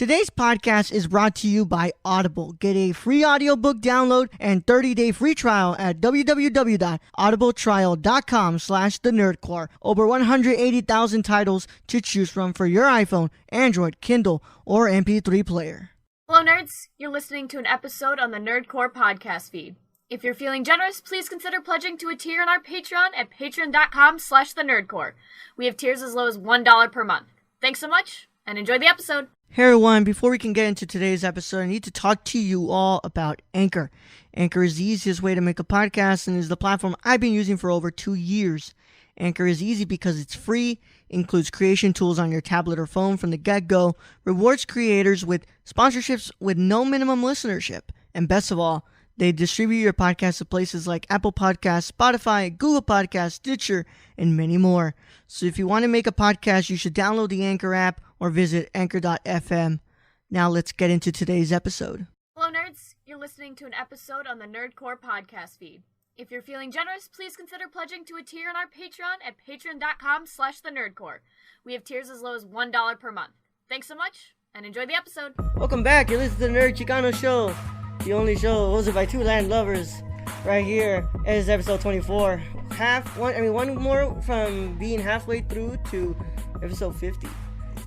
Today's podcast is brought to you by Audible. Get a free audiobook download and 30-day free trial at www.audibletrial.com/thenerdcore. Over 180,000 titles to choose from for your iPhone, Android, Kindle, or MP3 player. Hello, nerds. You're listening to an episode on the Nerdcore podcast feed. If you're feeling generous, please consider pledging to a tier on our Patreon at patreon.com/thenerdcore. We have tiers as low as $1 per month. Thanks so much, and enjoy the episode. Hey everyone, before we can get into today's episode, I need to talk to you all about Anchor. Anchor is the easiest way to make a podcast and is the platform I've been using for over 2 years. Anchor is easy because it's free, includes creation tools on your tablet or phone from the get-go, rewards creators with sponsorships with no minimum listenership, and best of all, they distribute your podcast to places like Apple Podcasts, Spotify, Google Podcasts, Stitcher, and many more. So if you want to make a podcast, you should download the Anchor app or visit anchor.fm. Now let's get into today's episode. Hello, nerds. You're listening to an episode on the Nerdcore podcast feed. If you're feeling generous, please consider pledging to a tier on our Patreon at patreon.com/thenerdcore. We have tiers as low as $1 per month. Thanks so much, and enjoy the episode. Welcome back. You're listening to the Nerd Chicano Show. The only show hosted by two land lovers right here. It is episode 24. One more from being halfway through to episode 50.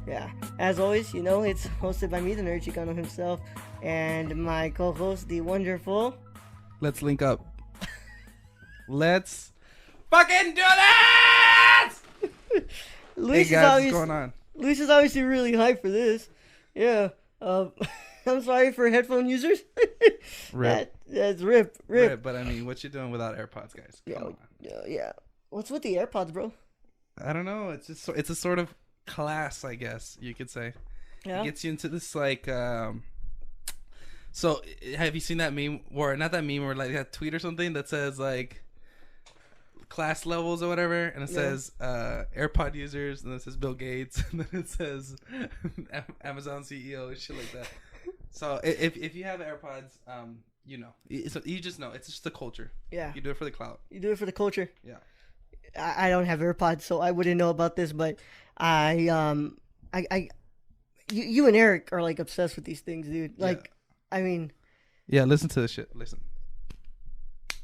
Yeah. As always, you know, it's hosted by me, the Nerd Chicano himself, and my co-host, the wonderful... Let's link up. Let's fucking do this! Luis Hey guys, what's going on? Luis is obviously really hyped for this. Yeah. I'm sorry for headphone users. Rip. That's rip. But I mean, what you doing without AirPods, guys? Come on. Yeah. What's with the AirPods, bro? I don't know. It's just it's a sort of class, I guess you could say. Yeah. It gets you into this like. So have you seen that meme, or not that meme, or like that tweet or something that says like class levels or whatever, and it says AirPod users, and then it says Bill Gates, and then it says Amazon CEO and shit like that. So if you have AirPods, you know, you just know it's just the culture. Yeah, you do it for the clout. You do it for the culture. Yeah. I don't have AirPods, so I wouldn't know about this, but you and Eric are like obsessed with these things, dude. Like, yeah. I mean, yeah. Listen to this shit. Listen. Do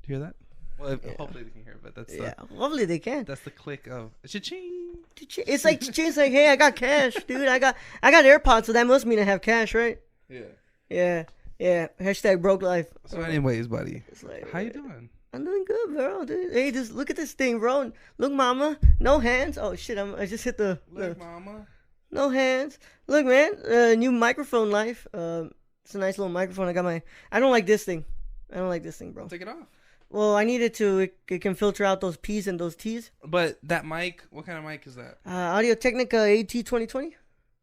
you hear that? Well, hopefully they can hear it, but that's hopefully they can. That's the click of cha-ching. It's like cha-ching's like, hey, I got cash, dude. I got AirPods, so that must mean I have cash, right? Yeah. Hashtag broke life. So, anyways, buddy, like, how you doing? I'm doing good, bro. Dude. Hey, just look at this thing, bro. Look, mama, no hands. Oh shit, I just hit the. Look, mama. No hands. Look, man. New microphone life. It's a nice little microphone. I don't like this thing. Bro. Take it off. Well, I need it to. It can filter out those P's and those T's. But that mic, what kind of mic is that? Audio-Technica AT2020.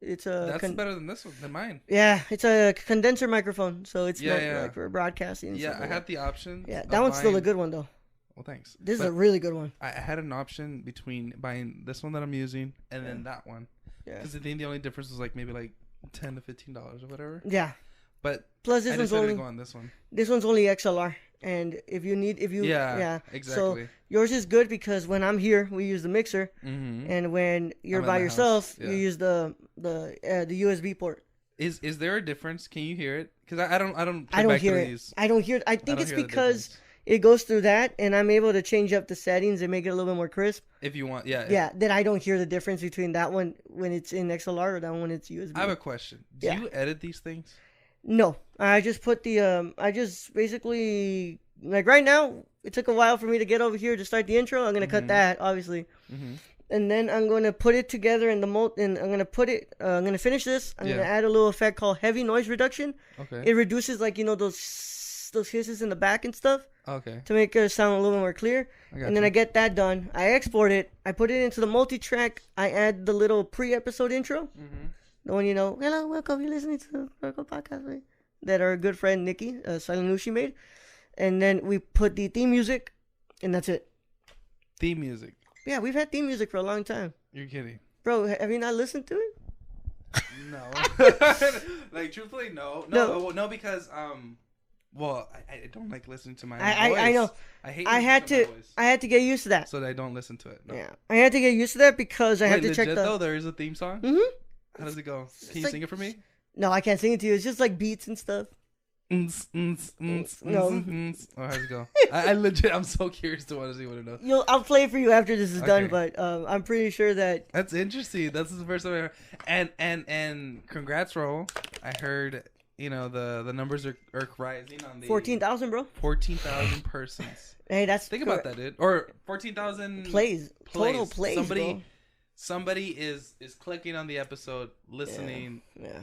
It's a. That's better than this one, than mine. Yeah, it's a condenser microphone, so it's not like for broadcasting. Yeah, I had the option. Yeah, that one's still a good one though. Well, thanks. This is a really good one. I had an option between buying this one that I'm using and then that one. Yeah. Because I think the only difference was like maybe like $10 to $15 or whatever. Yeah. But plus this one's only go on this one. This one's only XLR, and if you exactly. So yours is good because when I'm here, we use the mixer, and when you're by yourself, you use the USB port. Is there a difference? Can you hear it? Because I don't hear it. I don't hear. I think it's because it goes through that, and I'm able to change up the settings and make it a little bit more crisp. If you want, then I don't hear the difference between that one when it's in XLR or that one when it's USB. I have a question. Do you edit these things? No, I just put the I just basically, like, right now it took a while for me to get over here to start the intro. I'm gonna cut that obviously, and then I'm gonna put it together in the mold, and I'm gonna finish this. I'm gonna add a little effect called heavy noise reduction. Okay. It reduces, like, you know, those hisses in the back and stuff. Okay. To make it sound a little bit more clear. Then I get that done. I export it. I put it into the multi-track. I add the little pre-episode intro. The one, you know, hello, welcome, you're listening to the Circle Podcast, right? That our good friend Nikki Silent Nushi made. And then we put the theme music, and that's it. Theme music? Yeah, we've had theme music for a long time. You're kidding. Bro, have you not listened to it? No. Like, truthfully, no. No, because, well, I don't like listening to my own voice. I know. I hate I had to get used to that. So that I don't listen to it. No. Yeah. I had to get used to that because I had to check though, there is a theme song? Mm-hmm. How does it go? Can you like, sing it for me? No, I can't sing it to you. It's just like beats and stuff. No. Oh, how's it go? I legit, I'm so curious to want to see what it does. I'll play it for you after this is done, but I'm pretty sure that. That's interesting. That's the first time I heard. And congrats, Raul. I heard, the numbers are rising on the 14,000, bro. 14,000 persons. Hey, that's think about that, dude. Or 14,000 plays. Total plays. Somebody is clicking on the episode, listening. Yeah.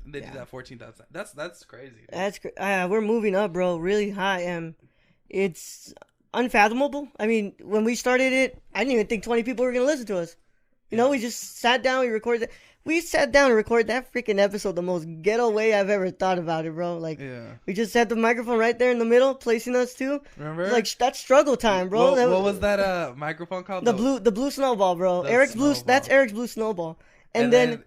They did that 14,000. That's crazy. Dude. That's we're moving up, bro, really high, and it's unfathomable. I mean, when we started it, I didn't even think 20 people were gonna listen to us. We just sat down, we sat down and recorded that freaking episode the most ghetto way I've ever thought about it, bro. Like, we just had the microphone right there in the middle, placing us too. Remember? Like, that's struggle time, bro. What was that microphone called? The blue snowball, bro. Eric's blue. That's Eric's blue snowball. And then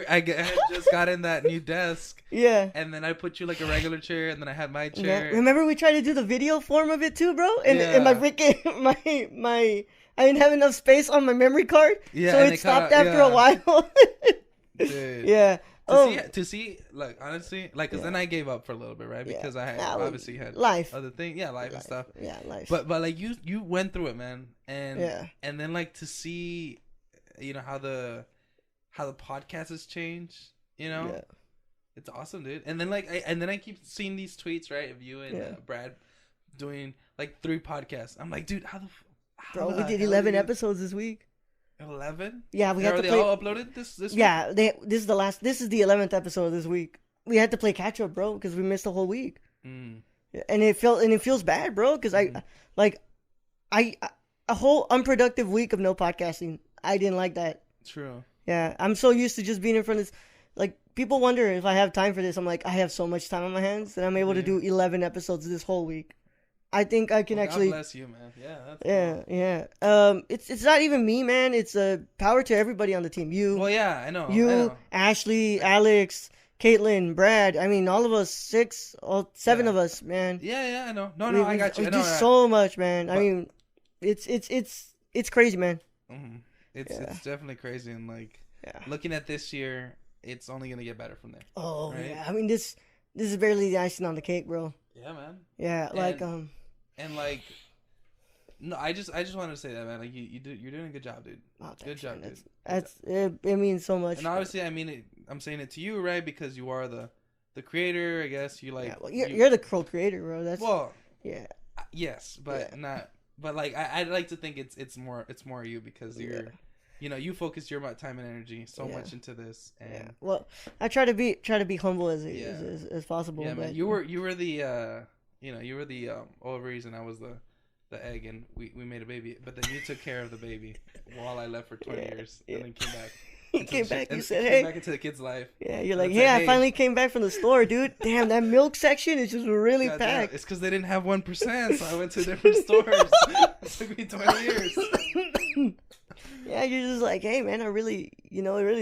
I had just got in that new desk. Yeah. And then I put you like a regular chair, and then I had my chair. Yeah. Remember we tried to do the video form of it too, bro? And my freaking my I didn't have enough space on my memory card. Yeah. So it stopped after a while. Dude. Yeah. To see, like, honestly, like, because then I gave up for a little bit, right? Because I had obviously had life, other things, life and stuff. Yeah, life. But like you went through it, man, and then like to see, how the podcast has changed, it's awesome, dude. And then I keep seeing these tweets, right, of you and Brad doing like 3 podcasts. I'm like, dude, bro, we did 11 episodes this week. 11? Yeah, we had to play. All uploaded this week? Yeah, this is the 11th episode of this week. We had to play catch up, bro, because we missed a whole week. And it feels bad, bro, because a whole unproductive week of no podcasting. I didn't like that. True. Yeah, I'm so used to just being in front of this. Like, people wonder if I have time for this. I'm like, I have so much time on my hands that I'm able to do 11 episodes this whole week. I think I can actually. God bless you, man. Yeah. That's cool. It's not even me, man. It's a power to everybody on the team. You. Well, yeah, I know. You, Ashley, Alex, Caitlin, Brad. I mean, all of us, 7 of us, man. Yeah, I know. No, I got you. We do so much, man. I mean, it's crazy, man. Mm-hmm. It's definitely crazy, and like looking at this year, it's only gonna get better from there. Oh right? Yeah, I mean this is barely the icing on the cake, bro. Yeah, man. Yeah, and like, no, I just wanted to say that, man. Like you're doing a good job, dude. Oh, good job, dude. It means so much. And obviously, I mean it. I'm saying it to you, right? Because you are the creator, I guess. You like. Yeah, well, you're the co-creator, bro. That's yeah. Yes, but not. But like I'd like to think it's more you because you're. You focus your time and energy so much into this, and well, I try to be humble as possible. Yeah, man. You were the ovaries, and I was the egg, and we made a baby. But then you took care of the baby while I left for 20 years, and then came back. You came back. You said, "Hey." Came back into the kid's life. Yeah, you're like, "Hey, I finally came back from the store, dude. Damn, that milk section is just really packed." Damn. It's because they didn't have 1%, so I went to different stores. It took me 20 years. Yeah, you're just like, hey, man, it really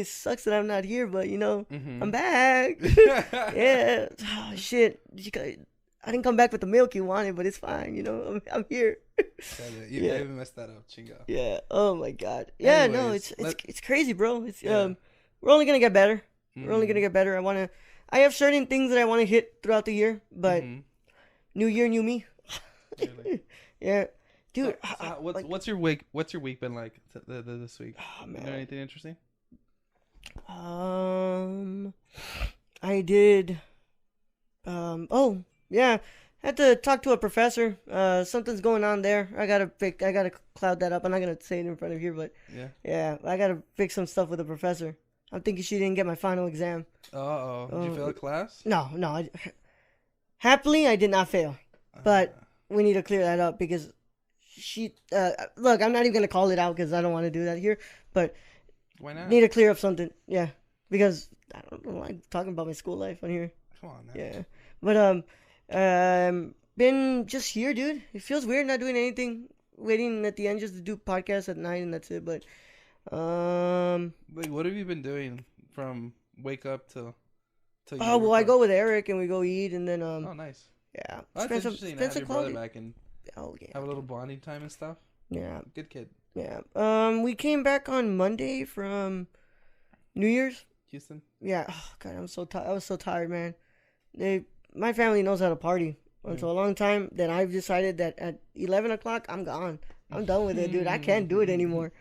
sucks that I'm not here, but, mm-hmm. I'm back. Yeah. Oh, shit. I didn't come back with the milk you wanted, but it's fine, I'm here. You even messed that up, chingo. Yeah. Oh, my God. Yeah, anyways, no, it's crazy, bro. It's we're only going to get better. Mm-hmm. We're only going to get better. I have certain things that I want to hit throughout the year, but new year, new me. Really? Yeah. Dude, so what's your week? What's your week been like this week? Oh, man. You know anything interesting? I did. Oh yeah, I had to talk to a professor. Something's going on there. I gotta cloud that up. I'm not gonna say it in front of here, but yeah, I gotta fix some stuff with the professor. I'm thinking she didn't get my final exam. Did you fail a class? No. Happily, I did not fail, but we need to clear that up because. Look, I'm not even gonna call it out because I don't want to do that here. But why not? Need to clear up something, because I don't like talking about my school life on here. Come on, man. Yeah, but been just here, dude. It feels weird not doing anything. Waiting at the end just to do podcasts at night and that's it. But like, what have you been doing from wake up till? Oh well, I go with Eric and we go eat and then Oh, nice. Yeah, that's interesting. Have your brother back and. Oh yeah. Have a little bonding time and stuff. Yeah. Good kid. Yeah. We came back on Monday from New Year's. Houston? Yeah. Oh, God, I'm so tired. I was so tired, man. My family knows how to party for a long time. Then I've decided that at 11 o'clock, I'm gone. I'm done with it, dude. I can't do it anymore.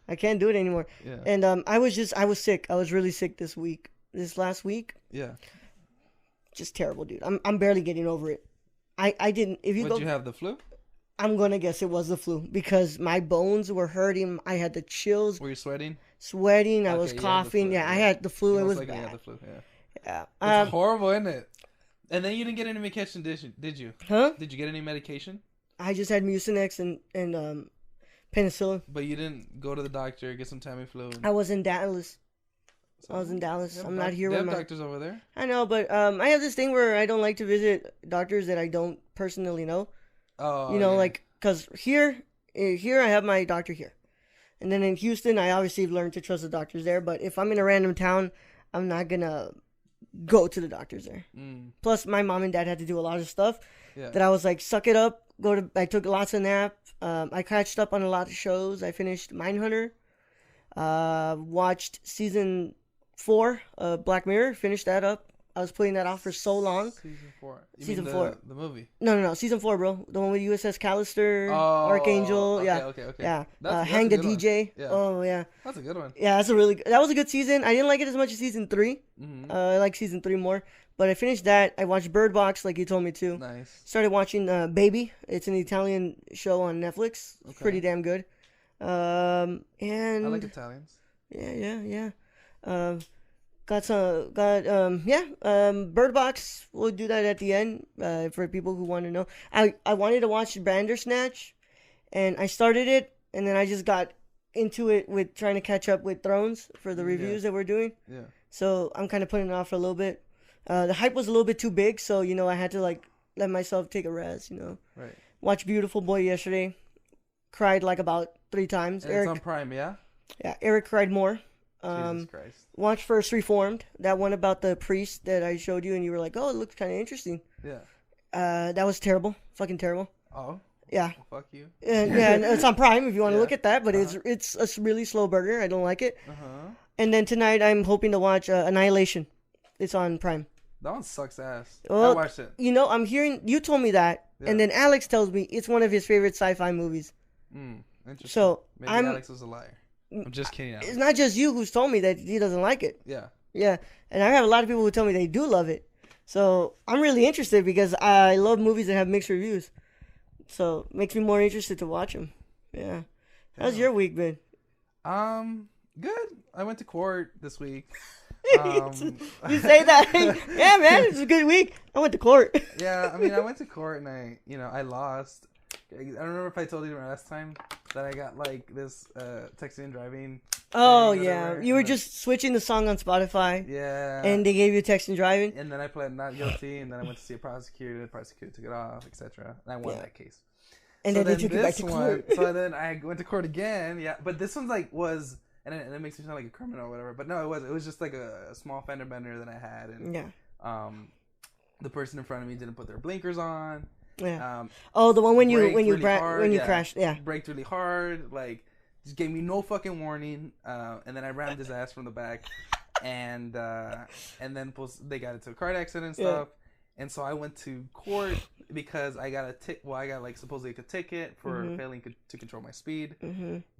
Yeah. And I was sick. I was really sick this last week. Yeah. Just terrible, dude. I'm barely getting over it. I didn't. If you Did you have the flu? I'm gonna guess it was the flu because my bones were hurting. I had the chills. Were you sweating? I was coughing. Yeah, I had the flu. It was like bad. You had the flu. Yeah. Yeah. It's horrible, isn't it? And then you didn't get any medication, did you? Huh? Did you get any medication? I just had Mucinex and penicillin. But you didn't go to the doctor, get some Tamiflu. I was in Dallas. I'm not here they with have doctors over there. I know, but I have this thing where I don't like to visit doctors that I don't personally know. Oh, like, because here I have my doctor here. And then in Houston, I obviously learned to trust the doctors there. But if I'm in a random town, I'm not going to go to the doctors there. Plus, my mom and dad had to do a lot of stuff that I was like, suck it up. I took lots of naps. I catched up on a lot of shows. I finished Mindhunter. Watched season 4 of Black Mirror. Finished that up. I was putting that off for so long. Season 4. Season 4. The movie. No. Season 4, bro. The one with USS Callister, Archangel. Okay. Yeah. That's Hang the good DJ. Yeah. Oh, yeah. That's a good one. Yeah, that was a good season. I didn't like it as much as season 3. I like season 3 more. But I finished that. I watched Bird Box like you told me to. Nice. Started watching Baby. It's an Italian show on Netflix. It's pretty damn good. And I like Italians. Yeah. Bird Box. We'll do that at the end for people who want to know. I wanted to watch Bandersnatch, and I started it, and then I just got into it with trying to catch up with Thrones for the reviews that we're doing. Yeah. So I'm kind of putting it off for a little bit. The hype was a little bit too big, so I had to like let myself take a rest. Right. Watched Beautiful Boy yesterday. Cried like about 3 times. And it's on Prime, yeah. Yeah, Eric cried more. Jesus Christ. Watch First Reformed, that one about the priest that I showed you, and you were like, "Oh, it looks kind of interesting." Yeah. That was terrible, fucking terrible. Oh. Yeah. Well, fuck you. And it's on Prime if you want to look at that, but it's a really slow burger. I don't like it. And then tonight I'm hoping to watch Annihilation. It's on Prime. That one sucks ass. Well, I watched it. I'm hearing you told me that, and then Alex tells me it's one of his favorite sci-fi movies. Interesting. So maybe Alex was a liar. I'm just kidding. Alex. It's not just you who's told me that he doesn't like it. Yeah. Yeah, and I have a lot of people who tell me they do love it. So I'm really interested because I love movies that have mixed reviews. So it makes me more interested to watch them. Yeah. How's your week been? Good. I went to court this week. You say that? Yeah, man, it's a good week. I went to court. Yeah, I mean, I went to court and I lost. I don't remember if I told you last time that I got like this texting and driving. Oh yeah, you were just switching the song on Spotify. Yeah. And they gave you text and driving. And then I pled not guilty, and then I went to see a prosecutor. The prosecutor took it off, etc. And I won that case. And then they took it back to court. So then I went to court again. Yeah, but this one's and it makes me sound like a criminal or whatever. But no, it was just like a small fender bender that I had, and the person in front of me didn't put their blinkers on. Yeah. The one when you crashed. Yeah. Braked really hard. Like, just gave me no fucking warning. And then I rammed his ass from the back, and then they got into a car accident and stuff. And so I went to court because I got I got like supposedly a ticket for failing to control my speed.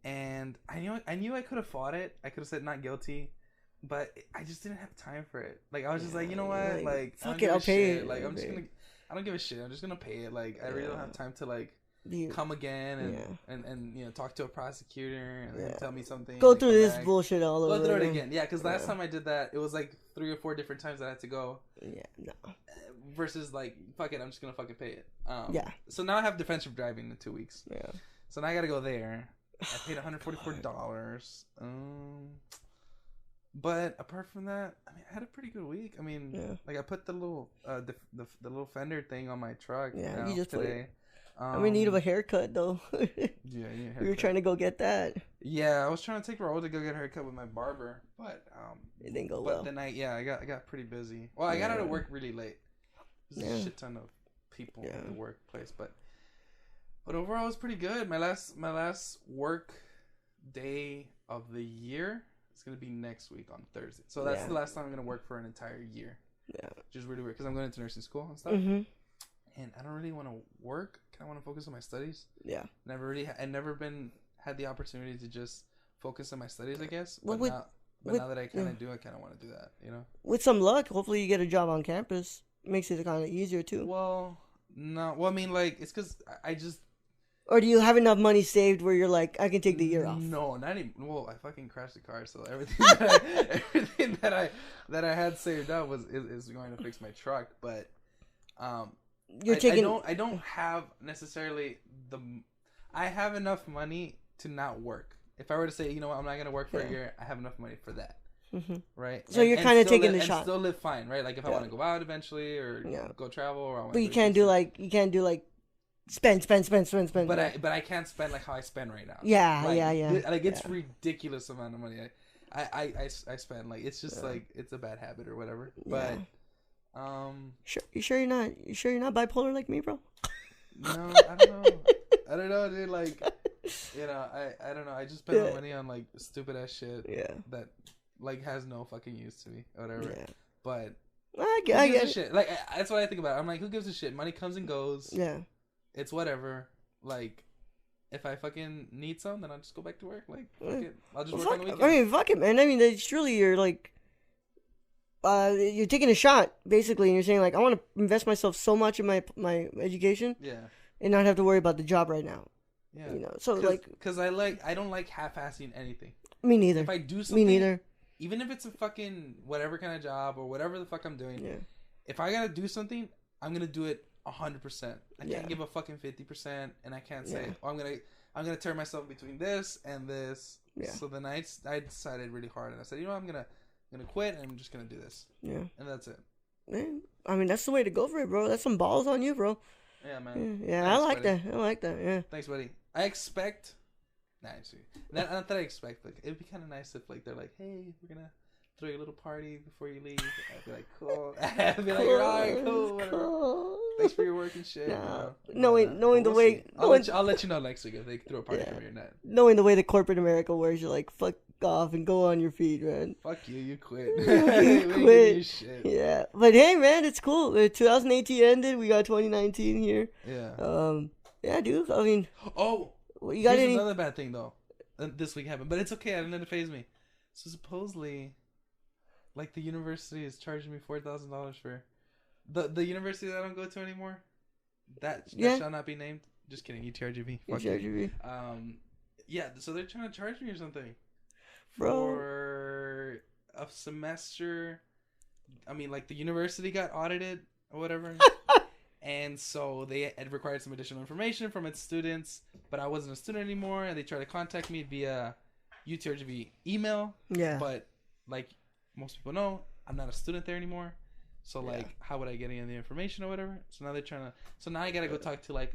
And I knew I could have fought it. I could have said not guilty, but I just didn't have time for it. Like, I was just like, you know what? Like, fuck it, I'll pay it. Like, I don't give a shit. I'm just gonna pay it. Like, I really don't have time to like come again and talk to a prosecutor and tell me something. Go through this bullshit all over. Go through it again. Yeah, because last time I did that, it was like 3 or 4 different times that I had to go. Yeah, no. Versus like, fuck it, I'm just gonna fucking pay it. So now I have defensive driving in 2 weeks. Yeah. So now I gotta go there. I paid $144. But apart from that, I mean, I had a pretty good week. I mean, like I put the little the little fender thing on my truck. Yeah, you just today. I'm in need of a haircut though. Yeah, we were trying to go get that. Yeah, I was trying to take Raul to go get a haircut with my barber, but it didn't go well. But the night, I got pretty busy. Well, I got out of work really late. There's a shit ton of people at the workplace, but overall it was pretty good. My last work day of the year. It's gonna be next week on Thursday. So that's the last time I'm gonna work for an entire year. Yeah. Which is really weird because I'm going into nursing school and stuff. Mm-hmm. And I don't really want to work. I want to focus on my studies. Yeah. I never had the opportunity to just focus on my studies, I guess. Well, But now that I kind of do, I kind of want to do that, you know? With some luck, hopefully you get a job on campus. Makes it kind of easier, too. Well, no. Well, I mean, like, it's because I just... Or do you have enough money saved where you're like, I can take the year off? No, not even... Well, I fucking crashed the car, so everything that I had saved up is going to fix my truck. But you're taking... I don't have necessarily I have enough money to not work. If I were to say, you know what, I'm not going to work for a year, I have enough money for that. Mm-hmm. Right? So you're kind of taking the shot. And still live fine, right? Like if I want to go out eventually or go travel or I want But you can't do like spend. But I can't spend like how I spend right now. Yeah, like, yeah. Like it's ridiculous amount of money I spend. Like it's just like it's a bad habit or whatever. But you sure you're not bipolar like me, bro? No, I don't know, dude. Like, you know, I don't know. I just spend my money on like stupid ass shit. Yeah. That like has no fucking use to me or whatever. Yeah. But I get it. Shit. Like that's what I think about. I'm like, who gives a shit? Money comes and goes. Yeah. It's whatever. Like, if I fucking need some, then I'll just go back to work. Like, fuck it. I'll just work on the weekend. I mean, fuck it, man. I mean, it's truly you're like, you're taking a shot basically, and you're saying like, I want to invest myself so much in my education. Yeah. And not have to worry about the job right now. Yeah. You know, so because I don't like half-assing anything. Me neither. If I do something, me neither. Even if it's a fucking whatever kind of job or whatever the fuck I'm doing, if I gotta do something, I'm gonna do it 100%. I can't give a fucking 50%, and I can't say, oh, I'm gonna turn myself between this and this. Yeah. So then I decided really hard, and I said, you know, I'm gonna quit, and I'm just gonna do this. Yeah. And that's it. Man, I mean, that's the way to go for it, bro. That's some balls on you, bro. Yeah, man. Yeah, thanks, I like that. Yeah. Thanks, buddy. I expect. Not that I expect. Like, it'd be kind of nice if like they're like, hey, we're gonna throw you a little party before you leave. I'd be like, cool. I'd be like, all right, cool, whatever. Cool. Thanks for your work and shit. Nah. Knowing the way, I'll let you know next week if they throw a party for me or not. Knowing the way the corporate America works, you're like, fuck off and go on your feet, man. Fuck you, you quit. You quit. You shit. Yeah, but hey, man, it's cool. 2018 ended. We got 2019 here. Yeah. Yeah, dude. I mean. Oh. Well, you got here's another bad thing though. This week happened, but it's okay. I didn't let it faze me. So supposedly, like the university is charging me $4,000 for the university that I don't go to anymore. That shall not be named. Just kidding. UTRGV. UTRGV. Yeah. So they're trying to charge me or something. Bro. For a semester. I mean, like the university got audited or whatever. And so they had required some additional information from its students, but I wasn't a student anymore, and they tried to contact me via UTRGV email. Yeah. But like most people know, I'm not a student there anymore. So like, how would I get any of the information or whatever? So now they're trying to. So now I gotta go talk to like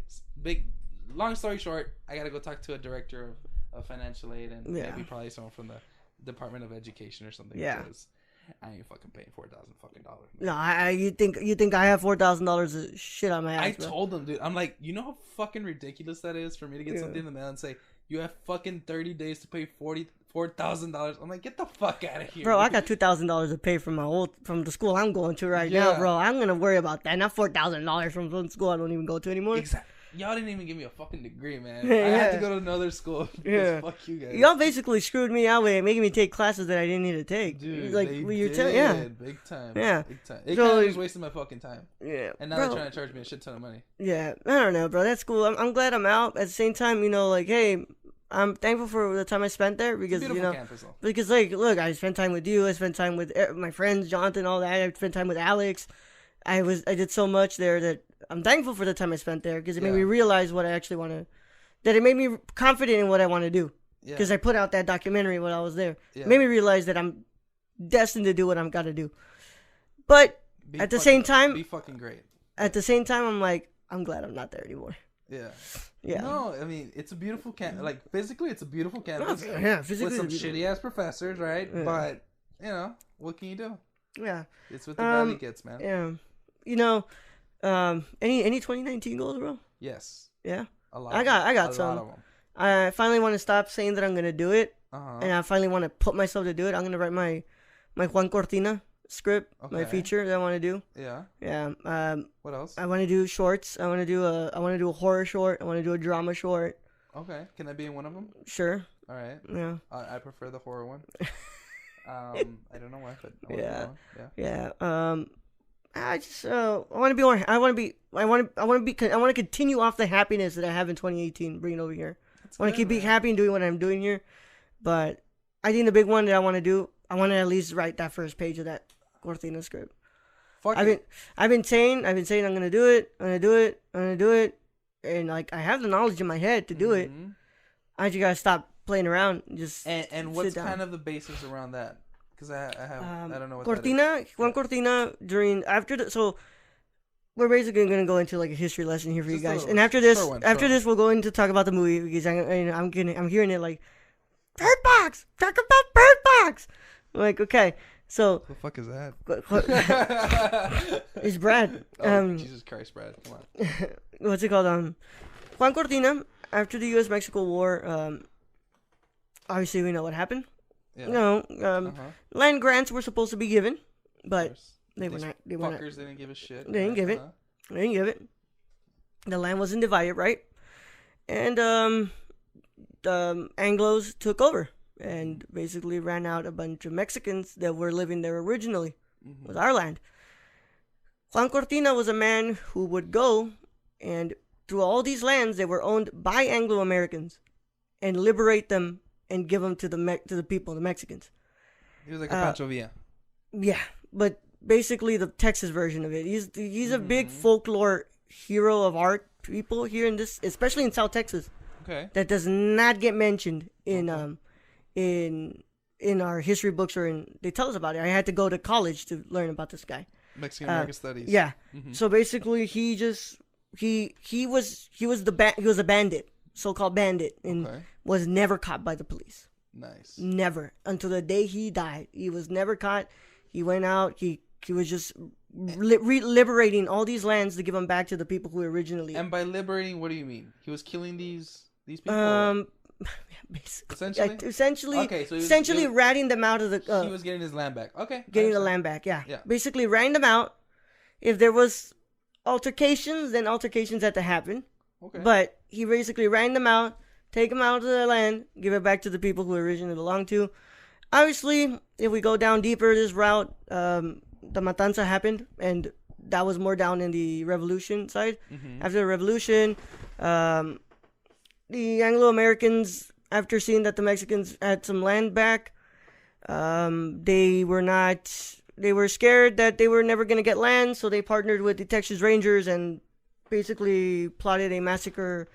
long story short, I gotta go talk to a director of financial aid and maybe probably someone from the Department of Education or something. Yeah. Because I ain't fucking paying $4,000. No, you think I have $4,000 of shit on my ass? I told them, dude. I'm like, you know how fucking ridiculous that is for me to get something in the mail and say you have fucking 30 days to pay $4,000. I'm like, get the fuck out of here, bro. I got $2,000 to pay from the school I'm going to right now, bro. I'm gonna worry about that. Not $4,000 from some school I don't even go to anymore. Exactly. Y'all didn't even give me a fucking degree, man. I had to go to another school. Yeah. Fuck you guys. Y'all basically screwed me out with making me take classes that I didn't need to take. Dude, like they did. Big time. Yeah. Big time. It kind of just wasted my fucking time. Yeah. And now they're trying to charge me a shit ton of money. Yeah. I don't know, bro. That's cool. I'm glad I'm out. At the same time, you know, like, hey, I'm thankful for the time I spent there because, you know, campus, because like, look, I spent time with you. I spent time with my friends, Jonathan, all that. I spent time with Alex. I did so much there that I'm thankful for the time I spent there because it made me realize what I actually want to, that it made me confident in what I want to do because I put out that documentary when I was there. It made me realize that I'm destined to do what I've got to do. But at the same time, be fucking great. At the same time, I'm like, I'm glad I'm not there anymore. Yeah. Yeah. No, I mean, it's a beautiful campus. Like, physically, it's a beautiful campus. Yeah, physically. With some shitty-ass professors, right? Yeah. But, you know, what can you do? Yeah. It's what the valley gets, man. Yeah. You know, any 2019 goals, bro? Yes. Yeah. A lot. I got some. Lot of them. I finally want to stop saying that I'm gonna do it and I finally want to put myself to do it, I'm gonna write my Juan Cortina script, my feature that I want to do. Yeah. What else? I want to do shorts. I want to do a horror short. I want to do a drama short. Okay. Can I be in one of them? Sure. All right. Yeah. I prefer the horror one. I don't know why, but yeah. I just I want to be more. I want to continue off the happiness that I have in 2018, bring it over here. I want to keep being happy and doing what I'm doing here, but I think the big one that I want to do, I want to at least write that first page of that Cortina script. I've been saying I'm gonna do it. I'm gonna do it, and like I have the knowledge in my head to do it. I just gotta stop playing around. And what's kind of the basis around that? Because I don't know what Cortina, that is. Juan Cortina so we're basically gonna go into like a history lesson here for you guys. And after this, we'll go into talk about the movie because I'm hearing it like Bird Box. Talk about Bird Box. I'm like, okay, so the fuck is that? It's Brad. Jesus Christ, Brad, come on. What's it called? Juan Cortina. After the U.S.-Mexico War, obviously we know what happened. Yeah. Land grants were supposed to be given, but they were not. They didn't give a shit. They didn't give it. They didn't give it. The land wasn't divided right, and the Anglos took over and basically ran out a bunch of Mexicans that were living there originally. It was our land. Juan Cortina was a man who would go and through all these lands that were owned by Anglo Americans and liberate them and give them to the people, the Mexicans. He was like a Pancho Villa. Yeah, but basically the Texas version of it. He's a big folklore hero of our people here in this, especially in South Texas. Okay. That does not get mentioned in our history books they tell us about it. I had to go to college to learn about this guy. Mexican American Studies. Yeah. So basically, he was a bandit, so-called bandit, and was never caught by the police. Nice. Never until the day he died. He was never caught. He went out. He was just liberating all these lands to give them back to the people who originally. And by liberating, what do you mean? He was killing these people. Basically. Essentially. Okay, so essentially ratting them out of the. He was getting his land back. Okay. Getting the land back. Yeah. Basically ratting them out. If there was altercations, then altercations had to happen. Okay. But he basically ran them out, take them out of the land, give it back to the people who originally belonged to. Obviously, if we go down deeper this route, the Matanza happened, and that was more down in the revolution side. After the revolution, the Anglo-Americans, after seeing that the Mexicans had some land back, they were scared that they were never going to get land, so they partnered with the Texas Rangers and basically plotted a massacre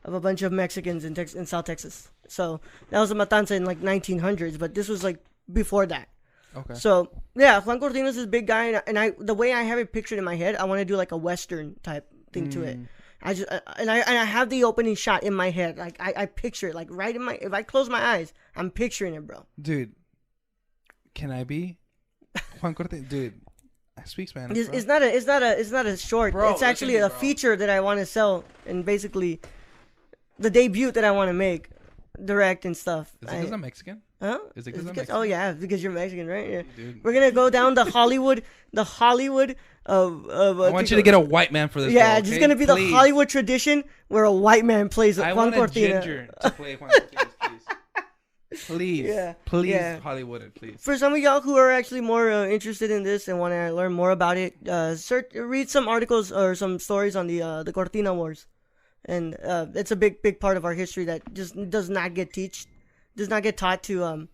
of a bunch of Mexicans in South Texas. So that was a matanza in like 1900s, but this was like before that. Okay. So yeah, Juan Cortina's this big guy, and the way I have it pictured in my head, I want to do like a Western type thing to it. I have the opening shot in my head, like I picture it, like right in my. If I close my eyes, I'm picturing it, bro. Dude, can I be Juan Cortina? Dude. I speak Spanish. It's not a short. Bro, it's actually a feature that I want to sell, and basically the debut that I want to make, direct and stuff. Is it because I'm Mexican? Huh? Is it because I'm Mexican? Oh yeah, because you're Mexican, right? Yeah. Dude. We're gonna go down the Hollywood of. I want you to get a white man for this. Yeah, role, okay? It's gonna be the Hollywood tradition where a white man plays Juan Cortina. I want a ginger to play Juan Cortina, please. Please, Hollywood, please. For some of y'all who are actually more interested in this and want to learn more about it, read some articles or some stories on the Cortina Wars, and it's a big part of our history that just does not get taught to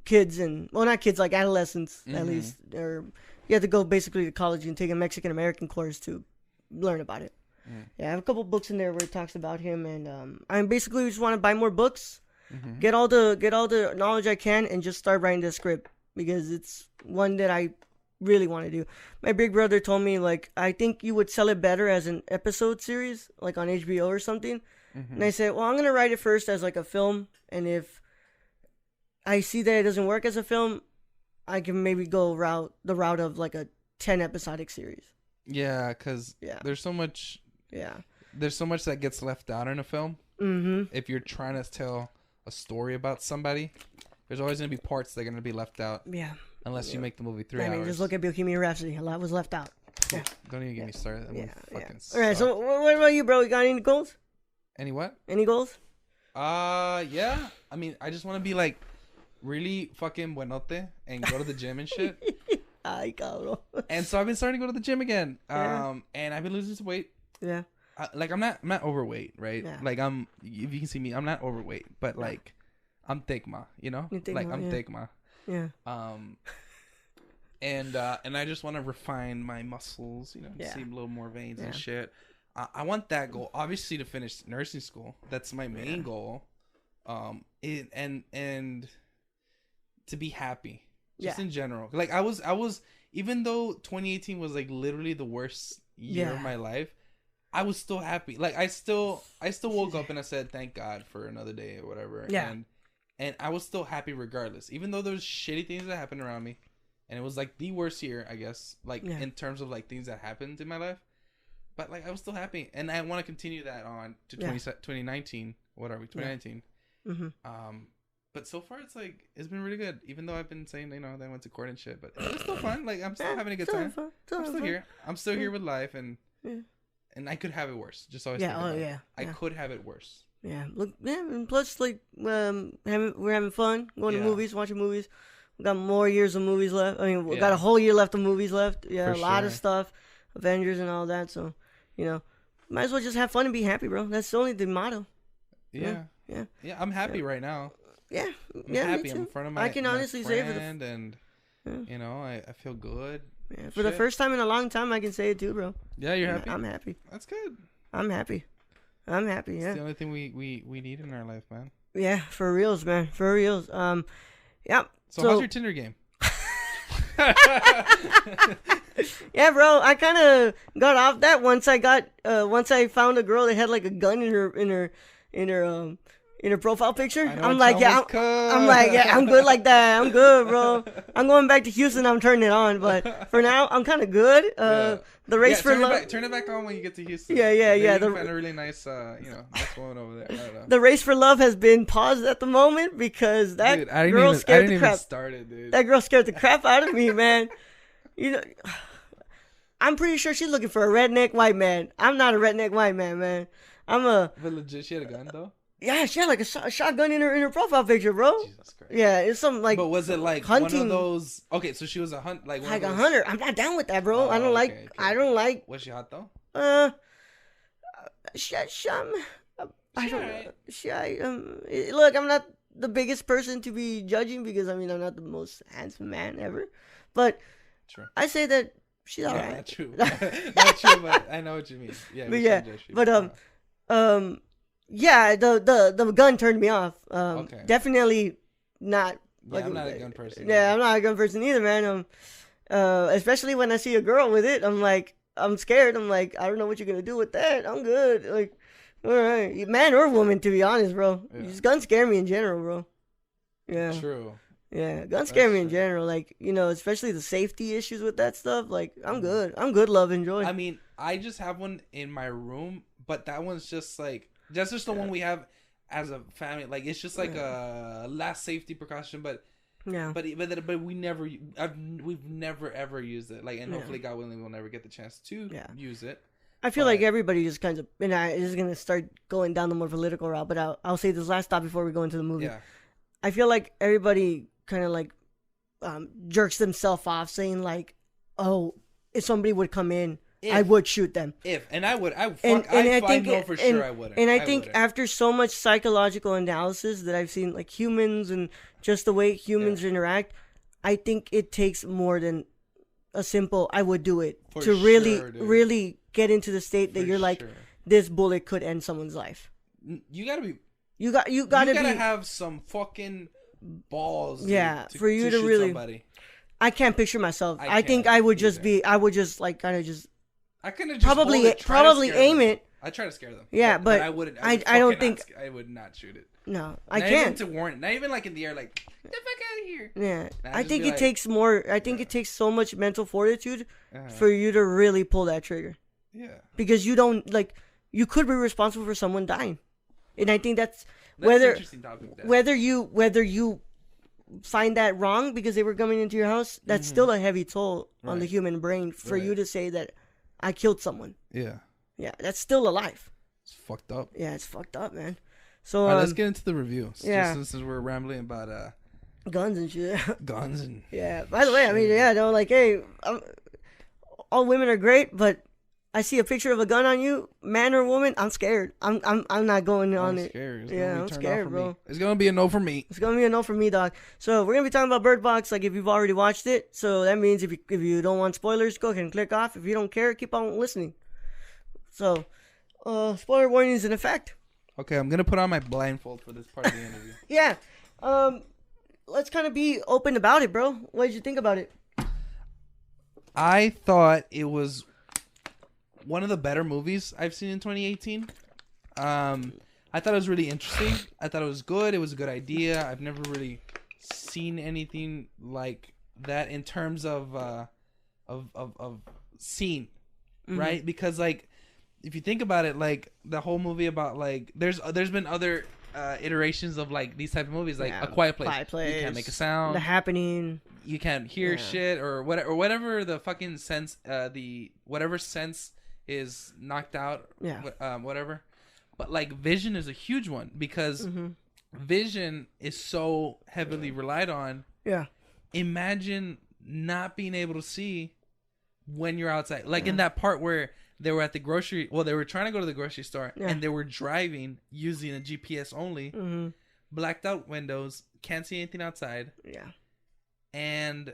kids and not kids, like adolescents at least, or you have to go basically to college and take a Mexican American course to learn about it. Yeah, I have a couple books in there where it talks about him, and I basically just want to buy more books, get all the knowledge I can, and just start writing the script because it's one that I really want to do. My big brother told me, like, I think you would sell it better as an episode series, like on HBO or something. And I said, well, I'm gonna write it first as like a film, and if I see that it doesn't work as a film, I can maybe go the route of like a 10 episodic series. Yeah, because there's so much. Yeah. There's so much that gets left out in a film. If you're trying to tell a story about somebody, there's always gonna be parts that are gonna be left out. Yeah. Unless you make the movie 3 hours. I mean, just look at Bohemian Rhapsody. A lot was left out. Yeah. Don't even get me started. That movie fucking All right. sucked. So what about you, bro? You got any goals? Any what? Any goals? Yeah. I mean, I just want to be like really fucking buenote and go to the gym and shit. Ay, cabrón. And so I've been starting to go to the gym again. Yeah. And I've been losing some weight. Yeah. I'm not overweight, right? Yeah. Like if you can see me, I'm not overweight, but like I'm thick ma, you know? You're thick, like ma, I'm yeah. thick ma. Yeah. And I just want to refine my muscles, you know, see a little more veins and shit. I want that goal, obviously, to finish nursing school. That's my main goal. And to be happy, just in general. Like I was, even though 2018 was like literally the worst year of my life, I was still happy. Like I still woke up and I said, thank God for another day or whatever. Yeah. And I was still happy regardless, even though there's shitty things that happened around me. And it was like the worst year, I guess, like in terms of like things that happened in my life. But like I was still happy, and I want to continue that on to 2019. What are we? 2019. Yeah. Mm-hmm. But so far it's been really good. Even though I've been saying that I went to court and shit, but it's still fun. Like I'm still having a good time. I'm still here. I'm still here with life, and I could have it worse. Just always I could have it worse. Yeah. Look. Yeah. And plus, like, we're having fun, going to movies, watching movies. We got more years of movies left. I mean, we got a whole year left of movies left. Yeah, a lot of stuff, Avengers and all that. So, might as well just have fun and be happy, bro. That's only the motto. Yeah. I'm happy right now. Yeah, I'm happy. I'm in front of my. I can honestly say and I feel good. Yeah, for the first time in a long time, I can say it too, bro. Yeah, you're happy. I'm happy. That's good. I'm happy. Yeah. It's the only thing we need in our life, man. Yeah, for reals, man. For reals. Yeah. So how's your Tinder game? Yeah, bro. I kind of got off that once I found a girl that had like a gun in her profile picture. I'm like, I'm good like that. I'm good, bro. I'm going back to Houston. I'm turning it on, but for now, I'm kind of good. The race for love. Turn it back on when you get to Houston. Yeah. You find a really nice, nice woman over there. I don't know. The race for love has been paused at the moment because that girl scared the crap. That girl scared the crap out of me, man. I'm pretty sure she's looking for a redneck white man. I'm not a redneck white man, man. But legit, she had a gun though. Yeah, she had like a shotgun in her profile picture, bro. Jesus Christ. Yeah, it's something like. But was it like hunting? One of those? Okay, so she was a a hunter. I'm not down with that, bro. I don't like. Okay. I don't like. Was she hot though? I don't know. Look, I'm not the biggest person to be judging because I'm not the most handsome man ever, but true. I say that she's alright. Not true. Not true, but I know what you mean. Yeah, yeah, the gun turned me off. Okay. Definitely not. Yeah, I'm not a gun person. Yeah, I'm not a gun person either, man. Especially when I see a girl with it, I'm scared. I'm like, I don't know what you're gonna do with that. I'm good. Like, all right, man or woman, to be honest, bro. Yeah. Guns scare me in general, bro. Yeah. True. Yeah, guns scare me in general. Like, especially the safety issues with that stuff. Like, I'm good. I'm good, love, enjoy. I mean, I just have one in my room, but that one's just like. That's just the one we have as a family. Like it's just like a last safety precaution, but we've never ever used it. Like, and hopefully, God willing, we'll never get the chance to use it. I feel like everybody just kind of, and I is gonna start going down the more political route. But I'll say this last thought before we go into the movie. Yeah. I feel like everybody kind of like jerks themselves off, saying like, "Oh, if somebody would come in." I would shoot them. I know for sure I wouldn't. And I think after so much psychological analysis that I've seen, like humans and just the way humans interact, I think it takes more than a simple "I would do it" to really get into the state that you're like, this bullet could end someone's life. You gotta be. You gotta have some fucking balls. Yeah, for you to really. Somebody. I can't picture myself. I think I would just be. I would just like kind of just. I couldn't just probably aim it. I try to scare them. Yeah, but I wouldn't. I don't think I would not shoot it. No, I can't. Not even to warn it. Not even like in the air, like get the fuck out of here. Yeah, I think it takes more. I think it takes so much mental fortitude for you to really pull that trigger. Yeah. Because you don't like. You could be responsible for someone dying. And I think that's an whether interesting topic. whether you find that wrong because they were coming into your house, that's still a heavy toll on the human brain for you to say that I killed someone. Yeah. Yeah, that's still a life. It's fucked up. Yeah, it's fucked up, man. So All right, let's get into the review. Yeah. Since we're rambling about guns and shit. guns and Yeah. By the way, I mean, yeah, no, like, hey, all women are great, but I see a picture of a gun on you, man or woman, I'm scared. I'm not going on it. Scared. Yeah, I'm scared, bro. It's gonna be a no for me. It's gonna be a no for me, dog. So we're gonna be talking about Bird Box, like if you've already watched it. So that means if you don't want spoilers, go ahead and click off. If you don't care, keep on listening. So, spoiler warnings in effect. Okay, I'm gonna put on my blindfold for this part of the interview. Yeah. Let's kind of be open about it, bro. What did you think about it? I thought it was one of the better movies I've seen in 2018. I thought it was really interesting. I thought it was good. It was a good idea. I've never really seen anything like that in terms of scene, right? Because like, if you think about it, like the whole movie about like, there's been other iterations of like these type of movies, like A Quiet Place. You can't make a sound. The Happening. You can't hear shit or whatever the fucking sense, whatever sense is knocked out. Yeah. Whatever. But like vision is a huge one because vision is so heavily relied on. Yeah. Imagine not being able to see when you're outside. Like in that part where they were at the grocery, they were trying to go to the grocery store and they were driving using a GPS only, blacked out windows, can't see anything outside. Yeah. And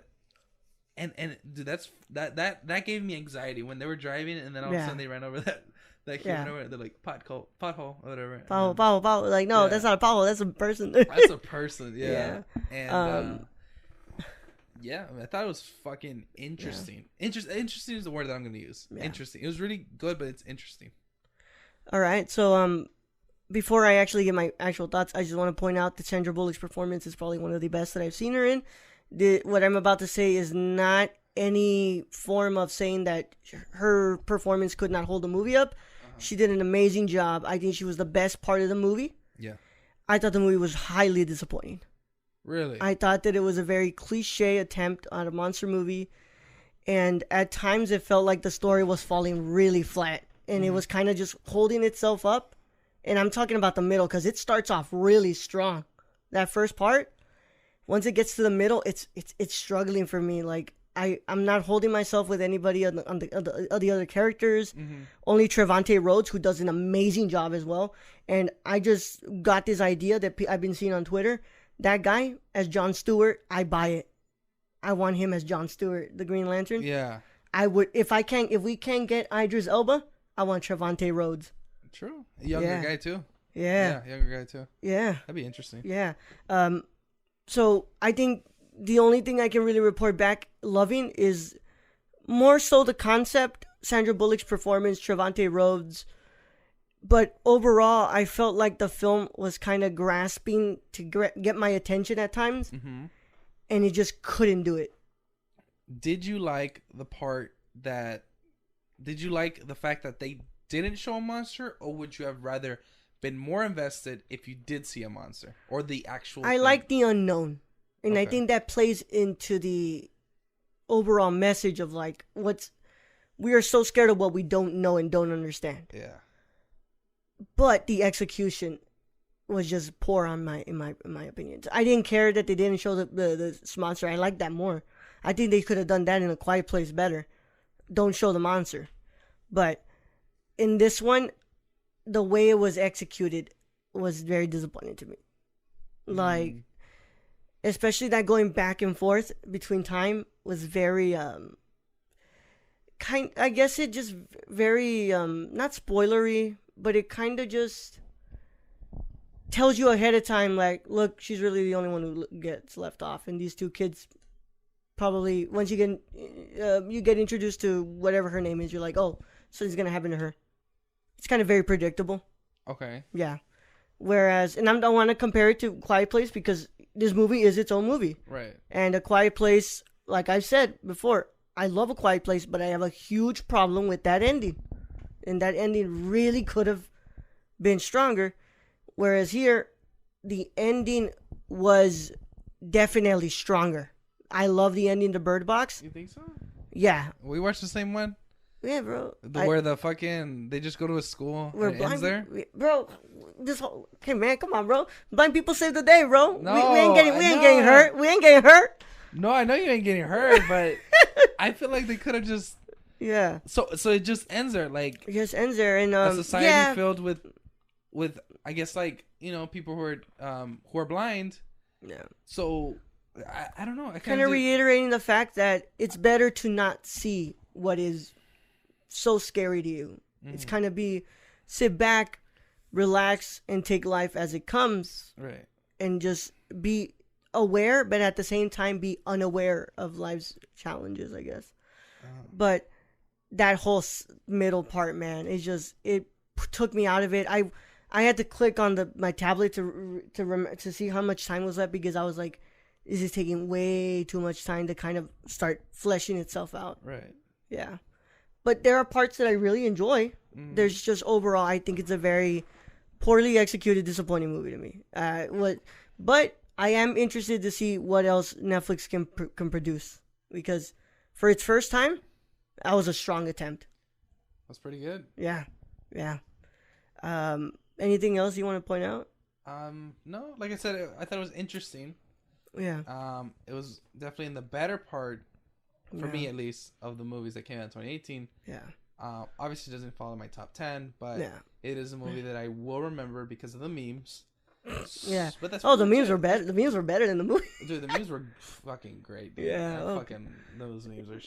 dude, that gave me anxiety when they were driving and then all of a sudden they ran over that human over. They're like pothole or whatever. Pothole. Like no, that's not a pothole. That's a person. That's a person. Yeah. And yeah, I thought it was fucking interesting. Interesting is the word that I'm going to use. Yeah. Interesting. It was really good, but it's interesting. All right. So before I actually get my actual thoughts, I just want to point out that Sandra Bullock's performance is probably one of the best that I've seen her in. What I'm about to say is not any form of saying that her performance could not hold the movie up. She did an amazing job. I think she was the best part of the movie. Yeah. I thought the movie was highly disappointing. Really? I thought that it was a very cliche attempt on a monster movie. And at times it felt like the story was falling really flat. And it was kind of just holding itself up. And I'm talking about the middle because it starts off really strong. That first part, once it gets to the middle, it's struggling for me. Like, I'm not holding myself with anybody on the other characters. Only Trevante Rhodes, who does an amazing job as well. And I just got this idea that I've been seeing on Twitter. That guy as Jon Stewart, I buy it. I want him as Jon Stewart, the Green Lantern. Yeah. I would if we can't get Idris Elba, I want Trevante Rhodes. True. A younger guy too. Yeah. Yeah, younger guy too. Yeah. That'd be interesting. Yeah. So I think the only thing I can really report back loving is more so the concept, Sandra Bullock's performance, Trevante Rhodes. But overall, I felt like the film was kind of grasping to get my attention at times. And it just couldn't do it. Did you like the fact that they didn't show a monster? Or would you have rather been more invested if you did see a monster? Or the actual I like the unknown. And I think that plays into the overall message of like, we are so scared of what we don't know and don't understand. Yeah. But the execution was just poor in my opinion. I didn't care that they didn't show the monster. I like that more. I think they could have done that in A Quiet Place better. Don't show the monster. But in this one, the way it was executed was very disappointing to me. Like, especially that going back and forth between time was very I guess it just very not spoilery, but it kind of just tells you ahead of time, like, look, she's really the only one who gets left off, and these two kids probably, once you get introduced to whatever her name is, you're like, oh, something's gonna happen to her. It's kind of very predictable. Okay. Yeah. Whereas, and I don't want to compare it to Quiet Place because this movie is its own movie. Right. And A Quiet Place, like I've said before, I love A Quiet Place, but I have a huge problem with that ending. And that ending really could have been stronger. Whereas here, the ending was definitely stronger. I love the ending to Bird Box. You think so? Yeah. We watched the same one? Yeah, bro. Where they just go to a school Where and it ends there? Bro, okay, man, come on, bro. Blind people save the day, bro. No, we ain't getting hurt. We ain't getting hurt. No, I know you ain't getting hurt, but I feel like they could have just. Yeah. So it just ends there, like. It just ends there, and a society filled with I guess like people who are blind. Yeah. So I don't know. I kind of reiterating the fact that it's better to not see what is so scary to you. Mm-hmm. It's kind of sit back, relax, and take life as it comes. Right. And just be aware, but at the same time be unaware of life's challenges, I guess. But that whole middle part, man, it took me out of it. I had to click on my tablet to see how much time was left, because I was like, this is taking way too much time to kind of start fleshing itself out. Right. Yeah. But there are parts that I really enjoy. Mm-hmm. There's just overall, I think it's a very poorly executed, disappointing movie to me. But I am interested to see what else Netflix can produce, because for its first time, that was a strong attempt. That's pretty good. Yeah. Anything else you want to point out? No. Like I said, I thought it was interesting. Yeah. It was definitely in the better part, for me at least, of the movies that came out in 2018. Yeah. Obviously, it doesn't fall in my top 10, but it is a movie that I will remember because of the memes. Yeah. But that's the memes were better. The memes were better than the movie. Dude, the memes were fucking great. Dude. Yeah. Those memes are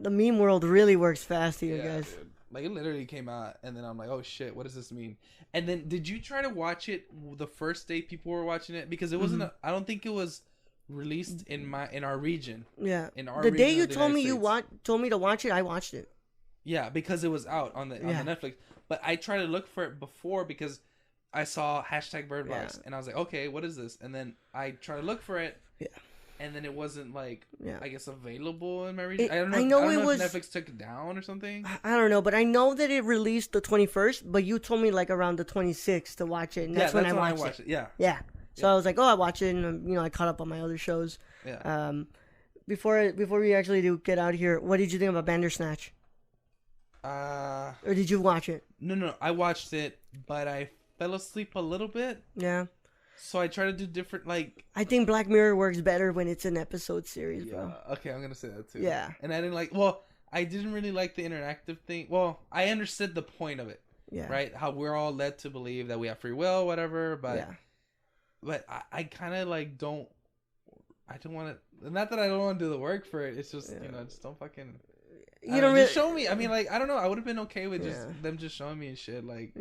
The meme world really works fast here, guys. Dude. Like, it literally came out, and then I'm like, oh shit, what does this mean? And then, did you try to watch it the first day people were watching it? Because it wasn't. I don't think it was released in our region. Yeah. In our the day you the told United me States. told me to watch it, I watched it. Yeah, because it was out on the Netflix. But I tried to look for it before because I saw #BirdBox, and I was like, okay, what is this? And then I tried to look for it. Yeah. And then it wasn't I guess available in my region. I don't know if Netflix took it down or something. I don't know, but I know that it released the 21st, but you told me like around the 26th to watch it, and that's when I watched it. Yeah. Yeah. So I was like, I watched it, and I caught up on my other shows. Yeah. Before we actually do get out of here, what did you think about Bandersnatch? Or did you watch it? No, I watched it, but I fell asleep a little bit. Yeah. So I try to do different, like... I think Black Mirror works better when it's an episode series, bro. Okay, I'm going to say that too. Yeah. And I didn't really like the interactive thing. Well, I understood the point of it. Yeah. Right? How we're all led to believe that we have free will, whatever, but... Yeah. But I kind of, like, don't want to... Not that I don't want to do the work for it. It's just, just don't fucking... Just show me. I mean, like, I don't know. I would have been okay with them just showing me and shit. Like,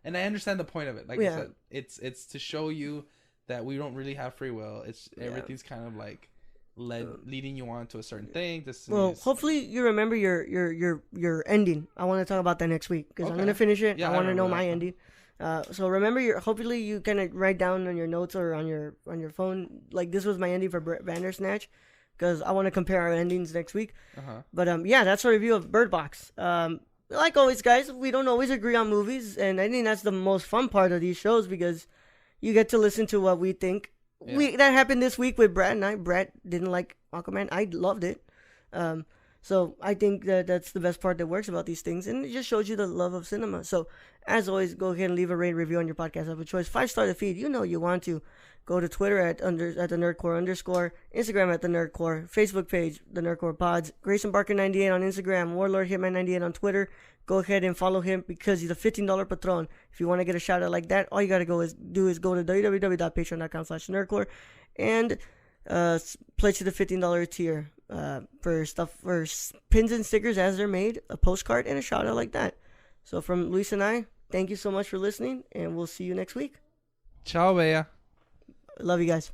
and I understand the point of it. Like I said, it's to show you that we don't really have free will. It's everything's kind of like leading you on to a certain thing. Hopefully you remember your ending. I want to talk about that next week because I'm gonna finish it. I want to know my ending. So remember hopefully you kind of write down on your notes or on your phone. Like, this was my ending for Bandersnatch, because I want to compare our endings next week. But that's our review of Bird Box. Like always, guys, we don't always agree on movies, and I think that's the most fun part of these shows, because you get to listen to what we think. That happened this week with Brad and I. Brad didn't like Aquaman. I loved it. So I think that's the best part that works about these things, and it just shows you the love of cinema. So as always, go ahead and leave a rate review on your podcast of a choice. 5-star the feed. You want to. Go to Twitter at the Nerdcore_, Instagram at the Nerdcore, Facebook page the Nerdcore Pods, Grayson Barker 98 on Instagram, Warlord Hitman 98 on Twitter. Go ahead and follow him because he's a $15 patron. If you want to get a shout out like that, all you gotta do is go to www.patreon.com/nerdcore and pledge to the $15 tier for pins and stickers as they're made, a postcard, and a shout out like that. So from Luis and I, thank you so much for listening, and we'll see you next week. Ciao, Bea. Love you guys.